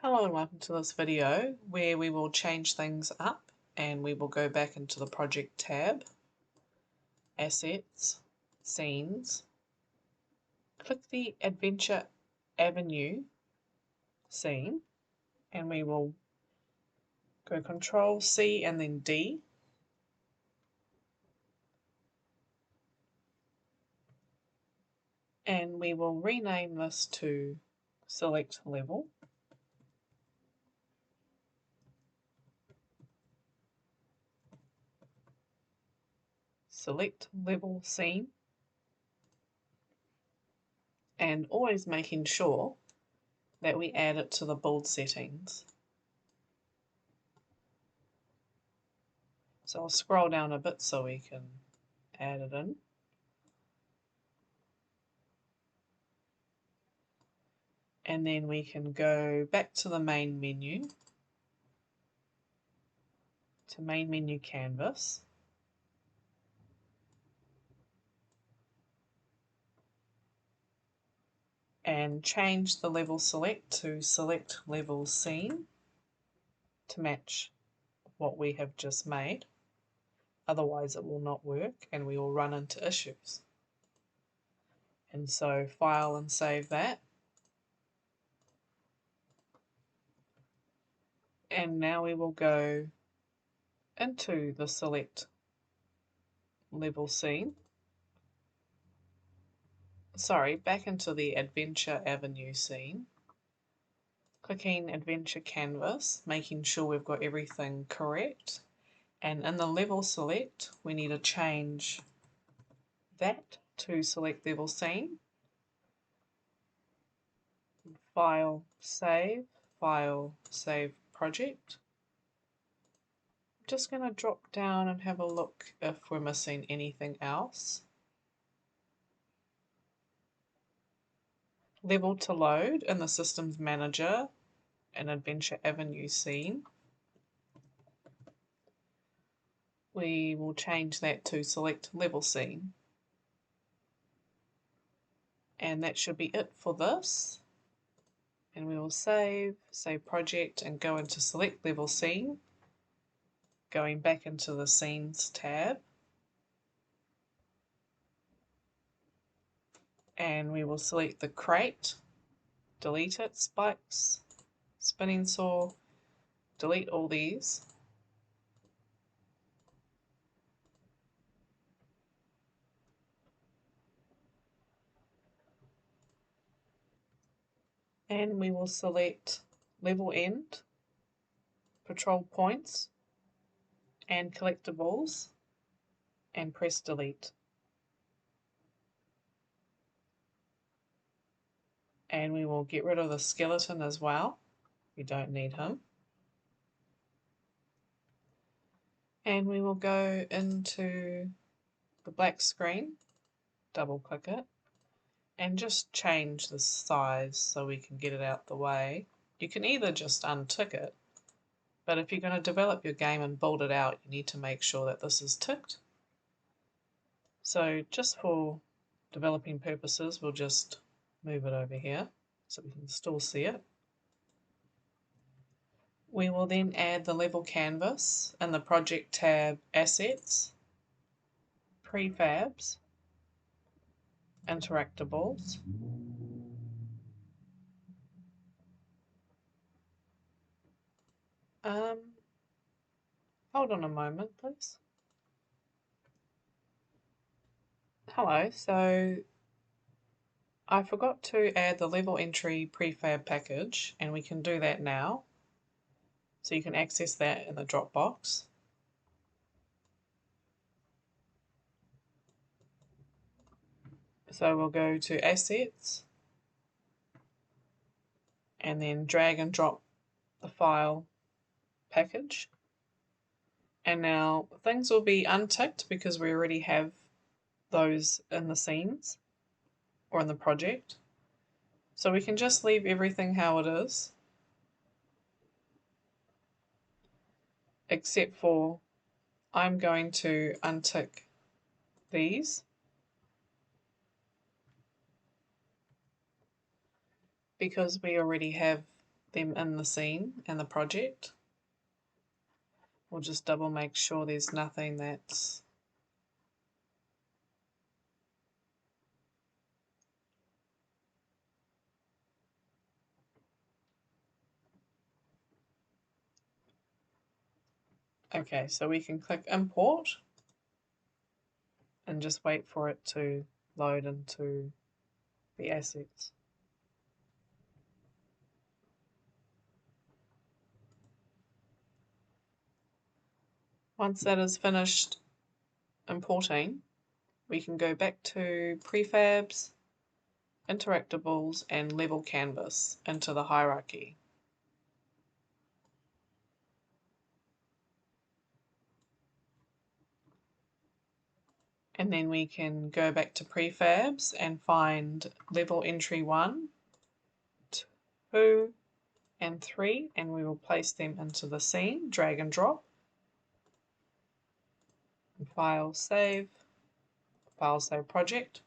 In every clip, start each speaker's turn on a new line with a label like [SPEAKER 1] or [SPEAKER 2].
[SPEAKER 1] Hello and welcome to this video where we will change things up and we will go back into the project tab, assets, scenes, click the Adventure Avenue scene and we will go Control C and then D and we will rename this to Select Level. Select Level Scene, and always making sure that we add it to the build settings. So I'll scroll down a bit so we can add it in. And then we can go back to the main menu, to main menu canvas. And change the level select to select level scene to match what we have just made. Otherwise it will not work and we will run into issues. And so file and save that. And now we will go into the select level scene. Back into the Adventure Avenue scene. Clicking Adventure Canvas, making sure we've got everything correct. And in the level select, we need to change that to select level scene. File, save project. I'm just going to drop down and have a look if we're missing anything else. Level to load in the Systems Manager and Adventure Avenue scene. We will change that to select level scene. And that should be it for this. And we will save project and go into select level scene. Going back into the scenes tab. And we will select the crate, delete it, spikes, spinning saw, delete all these. And we will select level end, patrol points, and collectibles, and press delete. And we will get rid of the skeleton as well. We don't need him. And we will go into the black screen, double click it, and just change the size so we can get it out the way. You can either just untick it, but if you're going to develop your game and build it out, you need to make sure that this is ticked. So just for developing purposes, we'll just move it over here so we can still see it. We will then add the level canvas in the project tab, assets, prefabs, interactables. Hold on a moment, please. Hello, so I forgot to add the level entry prefab package, and we can do that now. So you can access that in the Dropbox. So we'll go to Assets, and then drag and drop the file package. And now things will be unticked because we already have those in the scenes or in the project. So we can just leave everything how it is, except for I'm going to untick these because we already have them in the scene and the project. We'll just double make sure there's nothing that's okay, so we can click import and just wait for it to load into the assets. Once that is finished importing, we can go back to prefabs, interactables, and level canvas into the hierarchy. And then we can go back to prefabs and find level entry 1, 2, and 3, and we will place them into the scene, drag and drop. File save project.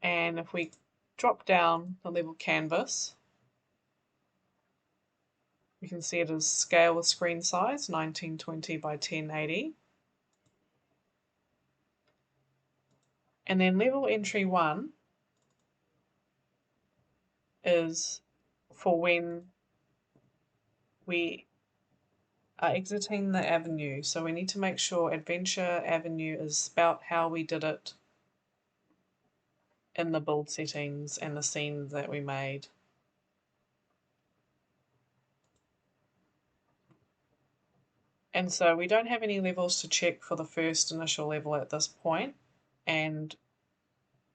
[SPEAKER 1] And if we drop down the level canvas, you can see it is scale with screen size 1920 by 1080. And then level entry 1 is for when we are exiting the avenue. So we need to make sure Adventure Avenue is spelt how we did it in the build settings and the scene that we made. And so we don't have any levels to check for the first initial level at this point, and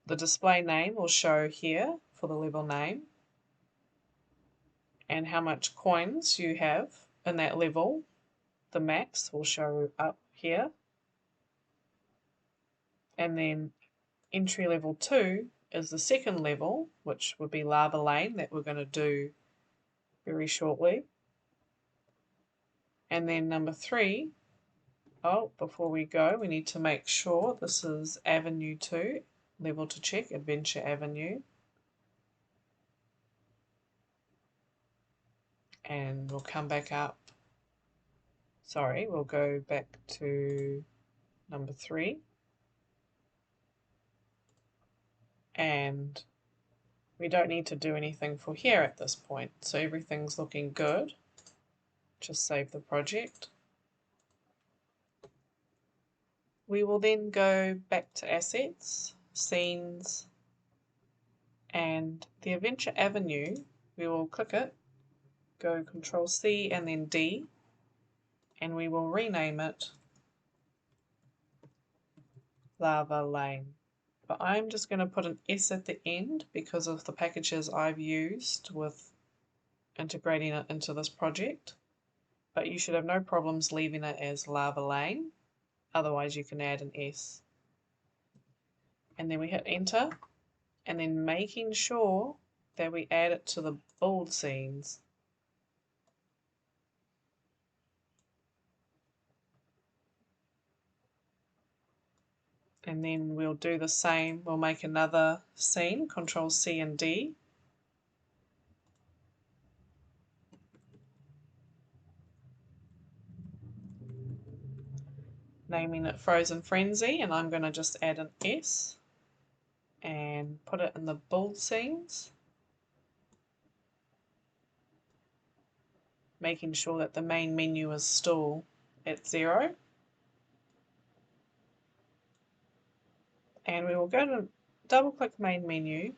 [SPEAKER 1] the display name will show here for the level name and how much coins you have in that level. The max will show up here, and then entry level 2 is the second level, which would be Lava Lane, that we're going to do very shortly. And then number 3, before we go, we need to make sure this is Avenue 2, level to check, Adventure Avenue. And we'll come back up. Sorry, we'll go back to number 3. And we don't need to do anything for here at this point. So everything's looking good. Just save the project. We will then go back to assets, scenes, and the Adventure Avenue, we will click it, go Control C and then D, and we will rename it Lava Lane. But I'm just going to put an S at the end because of the packages I've used with integrating it into this project. But you should have no problems leaving it as Lava Lane. Otherwise you can add an S. And then we hit enter, and then making sure that we add it to the build scenes. And then we'll do the same, we'll make another scene, Control C and D. Naming it Frozen Frenzy, and I'm going to just add an S and put it in the build scenes. Making sure that the main menu is still at 0. And we will go to double click main menu,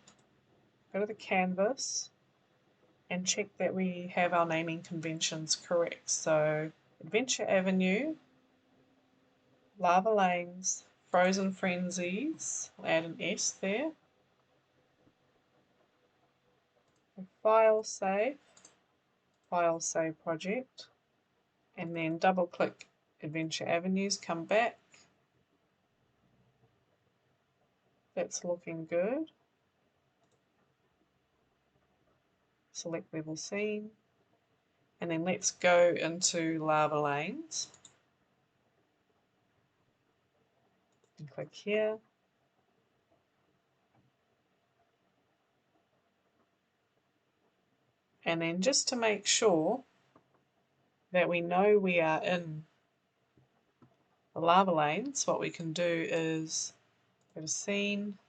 [SPEAKER 1] go to the canvas, and check that we have our naming conventions correct. So Adventure Avenue, Lava Lanes, Frozen Frenzies, we'll add an S there. File save project, and then double click Adventure Avenues, come back. That's looking good. Select level scene, and then let's go into Lava Lanes and click here. And then just to make sure that we know we are in the lava lanes, what we can do is go to Scene,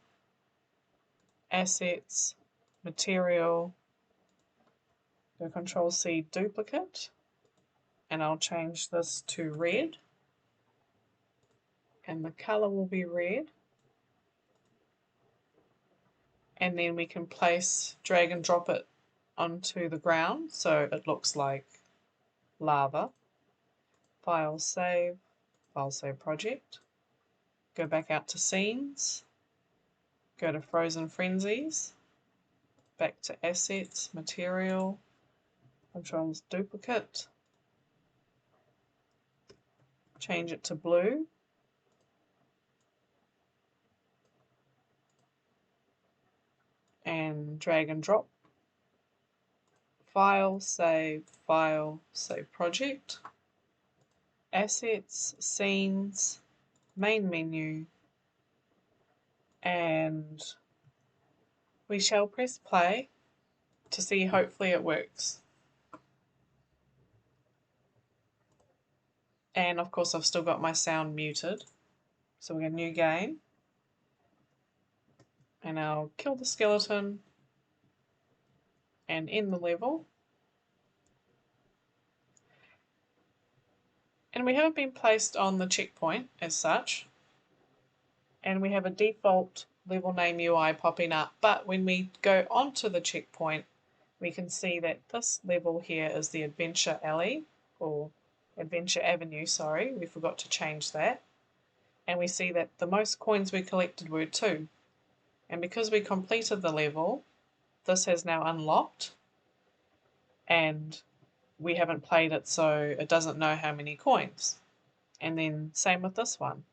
[SPEAKER 1] Assets, Material, go Control C, Duplicate, and I'll change this to red, and the color will be red. And then we can drag and drop it onto the ground so it looks like lava. File save project. Go back out to Scenes, go to Frozen Frenzies, back to Assets, Material, Controls Duplicate, change it to blue, and drag and drop. File, save project, Assets, Scenes, Main Menu, and we shall press play to see hopefully it works. And of course I've still got my sound muted. So we're going to new game. And I'll kill the skeleton and end the level. And we haven't been placed on the checkpoint as such. And we have a default level name UI popping up. But when we go onto the checkpoint, we can see that this level here is the Adventure Alley, or Adventure Avenue, sorry. We forgot to change that. And we see that the most coins we collected were 2. And because we completed the level, this has now unlocked. And we haven't played it, so it doesn't know how many coins. And then same with this one.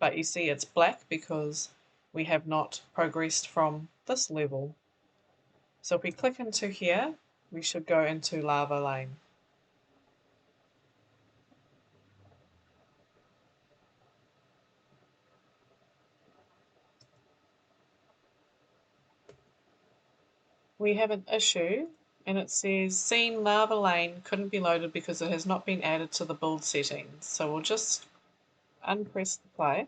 [SPEAKER 1] But you see it's black because we have not progressed from this level. So if we click into here, we should go into Lava Lane. We have an issue, and it says Scene Lava Lane couldn't be loaded because it has not been added to the build settings. So we'll just unpress the play.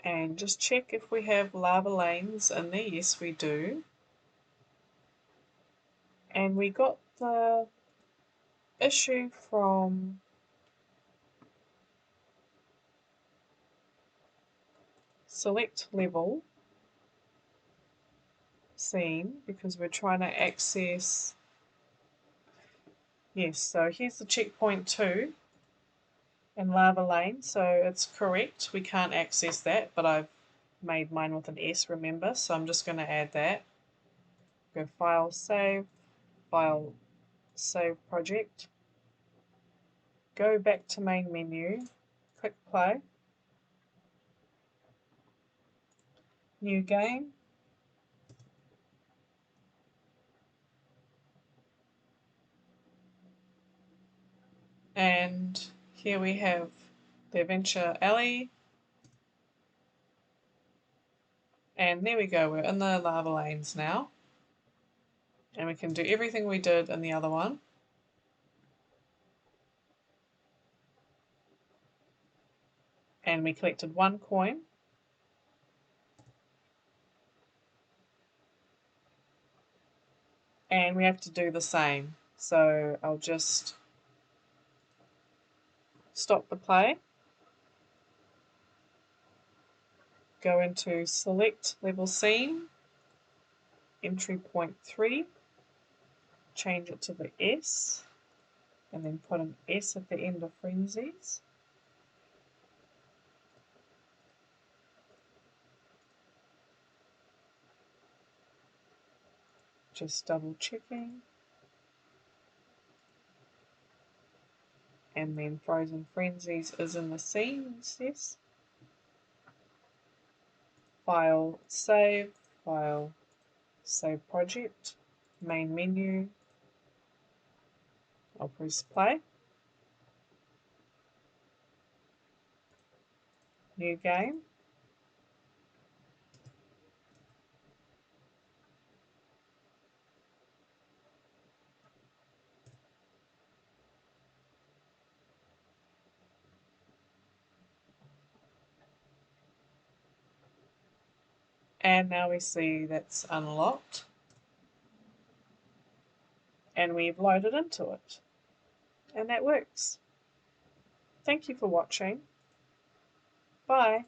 [SPEAKER 1] And just check if we have lava lanes in there. Yes, we do. And we got the issue from select level scene because we're trying to access. Yes, so here's the checkpoint 2 in lava lane, so it's correct. We can't access that, but I've made mine with an S, remember, so I'm just going to add that. Go file save project, go back to main menu, click play, new game, and here we have the Adventure Alley, and there we go, we're in the lava lanes now, and we can do everything we did in the other one. And we collected 1 coin. And we have to do the same. So I'll just stop the play. Go into select level scene, entry point 3, change it to the S, and then put an S at the end of Frenzies. Just double checking. And then Frozen Frenzies is in the scene, yes. File save project, main menu. I'll press play. New game. And now we see that's unlocked. And we've loaded into it. And that works. Thank you for watching. Bye.